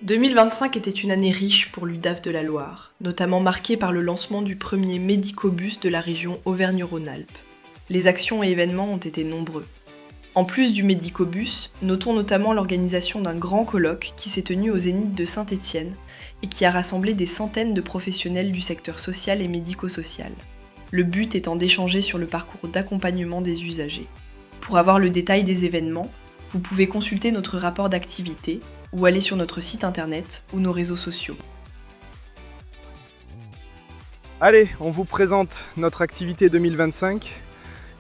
2025 était une année riche pour l'UDAF de la Loire, notamment marquée par le lancement du premier médicobus de la région Auvergne-Rhône-Alpes. Les actions et événements ont été nombreux. En plus du médicobus, notons notamment l'organisation d'un grand colloque qui s'est tenu au Zénith de Saint-Étienne et qui a rassemblé des centaines de professionnels du secteur social et médico-social. Le but étant d'échanger sur le parcours d'accompagnement des usagers. Pour avoir le détail des événements, vous pouvez consulter notre rapport d'activité ou aller sur notre site internet ou nos réseaux sociaux. Allez, on vous présente notre activité 2025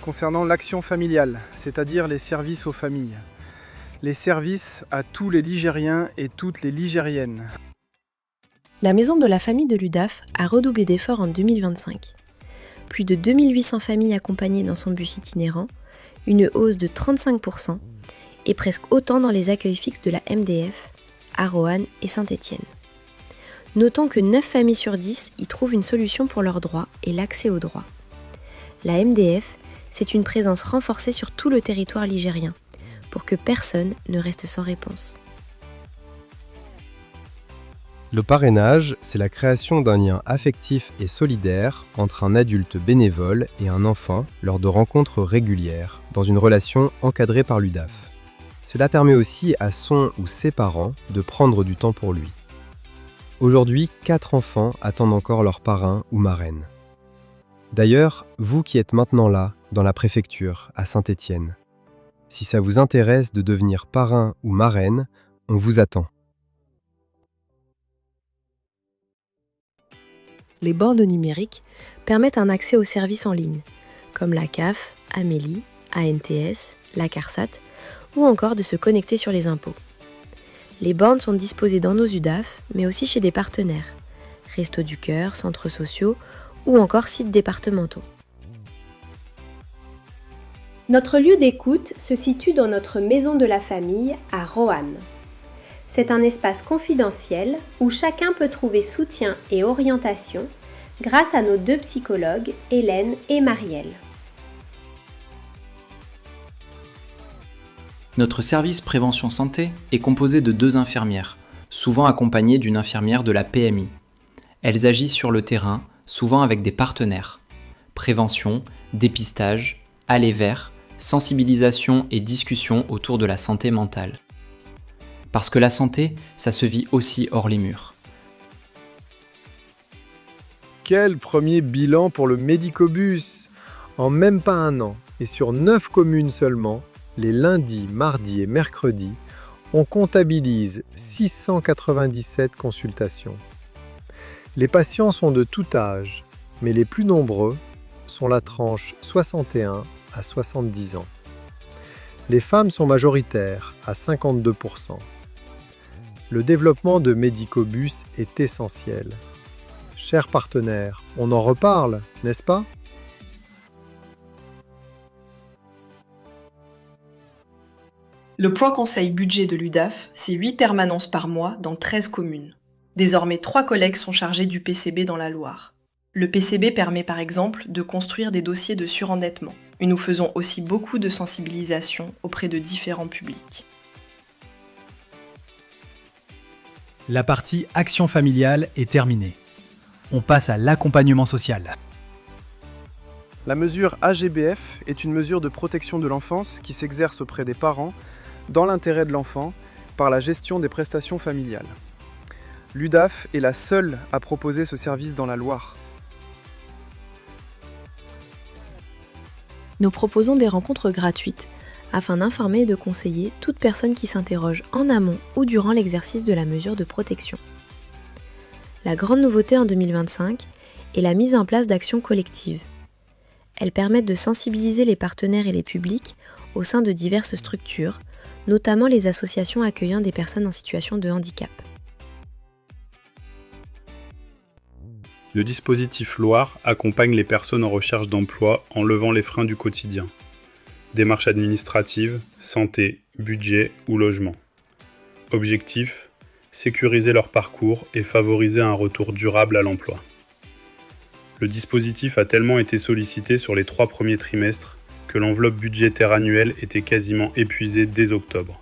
concernant l'action familiale, c'est-à-dire les services aux familles. Les services à tous les Ligériens et toutes les Ligériennes. La maison de la famille de l'UDAF a redoublé d'efforts en 2025. Plus de 2800 familles accompagnées dans son bus itinérant, une hausse de 35%, et presque autant dans les accueils fixes de la MDF, à Roanne et Saint-Étienne. Notons que 9 familles sur 10 y trouvent une solution pour leurs droits et l'accès aux droits. La MDF, c'est une présence renforcée sur tout le territoire ligérien, pour que personne ne reste sans réponse. Le parrainage, c'est la création d'un lien affectif et solidaire entre un adulte bénévole et un enfant lors de rencontres régulières, dans une relation encadrée par l'UDAF. Cela permet aussi à son ou ses parents de prendre du temps pour lui. Aujourd'hui, 4 enfants attendent encore leur parrain ou marraine. D'ailleurs, vous qui êtes maintenant là, dans la préfecture, à Saint-Étienne, si ça vous intéresse de devenir parrain ou marraine, on vous attend. Les bornes numériques permettent un accès aux services en ligne, comme la CAF, Amélie, ANTS, la CARSAT, ou encore de se connecter sur les impôts. Les bornes sont disposées dans nos UDAF, mais aussi chez des partenaires, Restos du Cœur, centres sociaux ou encore sites départementaux. Notre lieu d'écoute se situe dans notre maison de la famille à Roanne. C'est un espace confidentiel où chacun peut trouver soutien et orientation grâce à nos 2 psychologues, Hélène et Marielle. Notre service prévention santé est composé de 2 infirmières, souvent accompagnées d'une infirmière de la PMI. Elles agissent sur le terrain, souvent avec des partenaires. Prévention, dépistage, aller vers, sensibilisation et discussion autour de la santé mentale. Parce que la santé, ça se vit aussi hors les murs. Quel premier bilan pour le médicobus! En même pas un an, et sur 9 communes seulement, les lundis, mardis et mercredis, on comptabilise 697 consultations. Les patients sont de tout âge, mais les plus nombreux sont la tranche 61 à 70 ans. Les femmes sont majoritaires, à 52%. Le développement de médicobus est essentiel. Chers partenaires, on en reparle, n'est-ce pas ? Le point conseil budget de l'UDAF, c'est 8 permanences par mois dans 13 communes. Désormais, 3 collègues sont chargés du PCB dans la Loire. Le PCB permet par exemple de construire des dossiers de surendettement. Et nous faisons aussi beaucoup de sensibilisation auprès de différents publics. La partie action familiale est terminée. On passe à l'accompagnement social. La mesure AGBF est une mesure de protection de l'enfance qui s'exerce auprès des parents dans l'intérêt de l'enfant par la gestion des prestations familiales. L'UDAF est la seule à proposer ce service dans la Loire. Nous proposons des rencontres gratuites afin d'informer et de conseiller toute personne qui s'interroge en amont ou durant l'exercice de la mesure de protection. La grande nouveauté en 2025 est la mise en place d'actions collectives. Elles permettent de sensibiliser les partenaires et les publics au sein de diverses structures, notamment les associations accueillant des personnes en situation de handicap. Le dispositif Loire accompagne les personnes en recherche d'emploi en levant les freins du quotidien. Démarches administratives, santé, budget ou logement. Objectif : sécuriser leur parcours et favoriser un retour durable à l'emploi. Le dispositif a tellement été sollicité sur les 3 premiers trimestres que l'enveloppe budgétaire annuelle était quasiment épuisée dès octobre.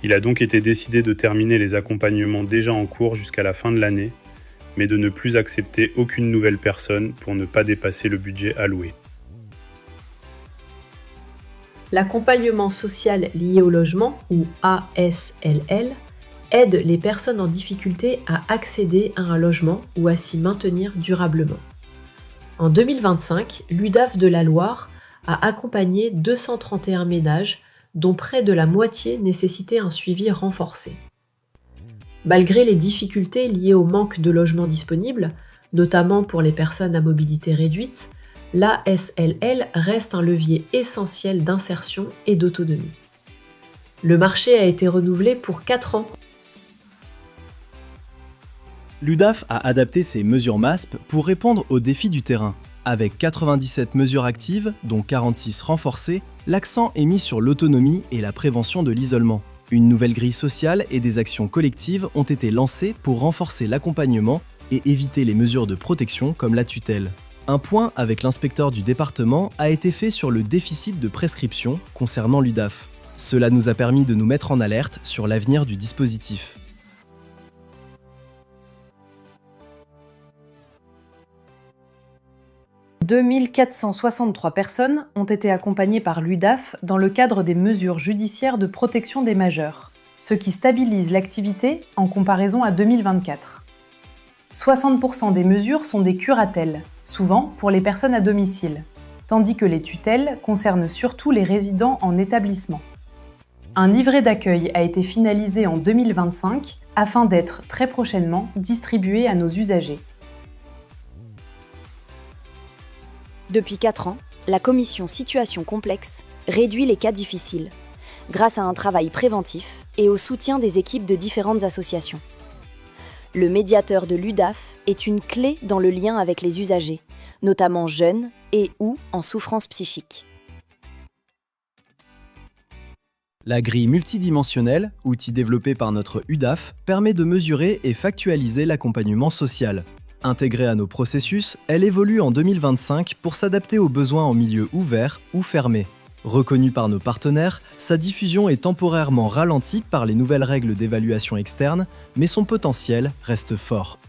Il a donc été décidé de terminer les accompagnements déjà en cours jusqu'à la fin de l'année, mais de ne plus accepter aucune nouvelle personne pour ne pas dépasser le budget alloué. L'accompagnement social lié au logement, ou ASLL, aide les personnes en difficulté à accéder à un logement ou à s'y maintenir durablement. En 2025, l'UDAF de la Loire a accompagné 231 ménages, dont près de la moitié nécessitaient un suivi renforcé. Malgré les difficultés liées au manque de logements disponibles, notamment pour les personnes à mobilité réduite, l'ASLL reste un levier essentiel d'insertion et d'autonomie. Le marché a été renouvelé pour 4 ans. L'UDAF a adapté ses mesures MASP pour répondre aux défis du terrain. Avec 97 mesures actives, dont 46 renforcées, l'accent est mis sur l'autonomie et la prévention de l'isolement. Une nouvelle grille sociale et des actions collectives ont été lancées pour renforcer l'accompagnement et éviter les mesures de protection comme la tutelle. Un point avec l'inspecteur du département a été fait sur le déficit de prescription concernant l'UDAF. Cela nous a permis de nous mettre en alerte sur l'avenir du dispositif. « 2463 personnes ont été accompagnées par l'UDAF dans le cadre des mesures judiciaires de protection des majeurs, ce qui stabilise l'activité en comparaison à 2024. 60% des mesures sont des curatelles, souvent pour les personnes à domicile, tandis que les tutelles concernent surtout les résidents en établissement. Un livret d'accueil a été finalisé en 2025 afin d'être très prochainement distribué à nos usagers. Depuis 4 ans, la commission Situation Complexe réduit les cas difficiles, grâce à un travail préventif et au soutien des équipes de différentes associations. Le médiateur de l'UDAF est une clé dans le lien avec les usagers, notamment jeunes et ou en souffrance psychique. La grille multidimensionnelle, outil développé par notre UDAF, permet de mesurer et factualiser l'accompagnement social. Intégrée à nos processus, elle évolue en 2025 pour s'adapter aux besoins en milieu ouvert ou fermé. Reconnue par nos partenaires, sa diffusion est temporairement ralentie par les nouvelles règles d'évaluation externe, mais son potentiel reste fort.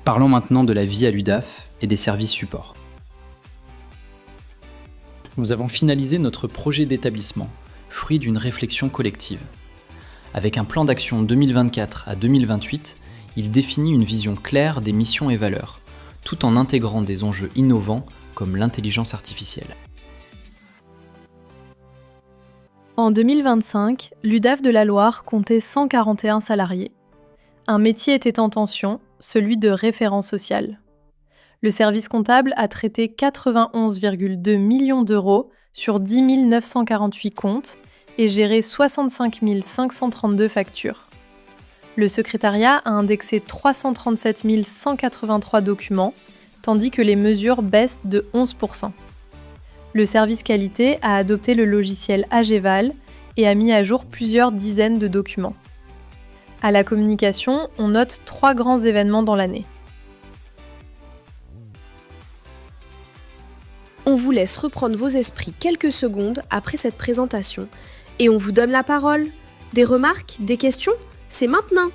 Parlons maintenant de la vie à l'UDAF et des services supports. Nous avons finalisé notre projet d'établissement, fruit d'une réflexion collective. Avec un plan d'action 2024 à 2028, il définit une vision claire des missions et valeurs, tout en intégrant des enjeux innovants comme l'intelligence artificielle. En 2025, l'UDAF de la Loire comptait 141 salariés. Un métier était en tension, celui de référent social. Le service comptable a traité 91,2 millions d'euros sur 10 948 comptes et géré 65 532 factures. Le secrétariat a indexé 337 183 documents, tandis que les mesures baissent de 11%. Le service qualité a adopté le logiciel AGEVAL et a mis à jour plusieurs dizaines de documents. À la communication, on note 3 grands événements dans l'année. On vous laisse reprendre vos esprits quelques secondes après cette présentation et on vous donne la parole. Des remarques, des questions ? C'est maintenant!